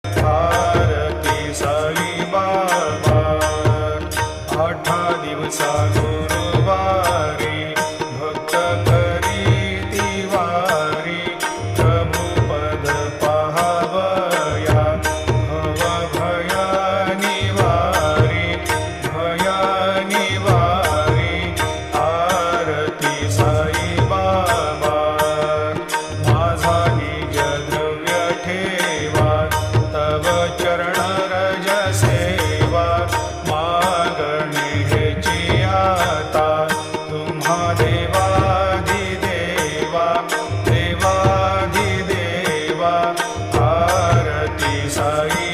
आरती साई बाबा। 8 दिवसा गुरुवारी भक्त करीती वारी, प्रभुपद पाहावया भव भया निवारी, भया निवारी। आरती साई बाबा। माझा निज द्रव्य ठेवा, तव चरण रज सेवा। मागणी हेची आता, तुम्हा देवाधिदेवा, देवाधिदेवा। आरती साई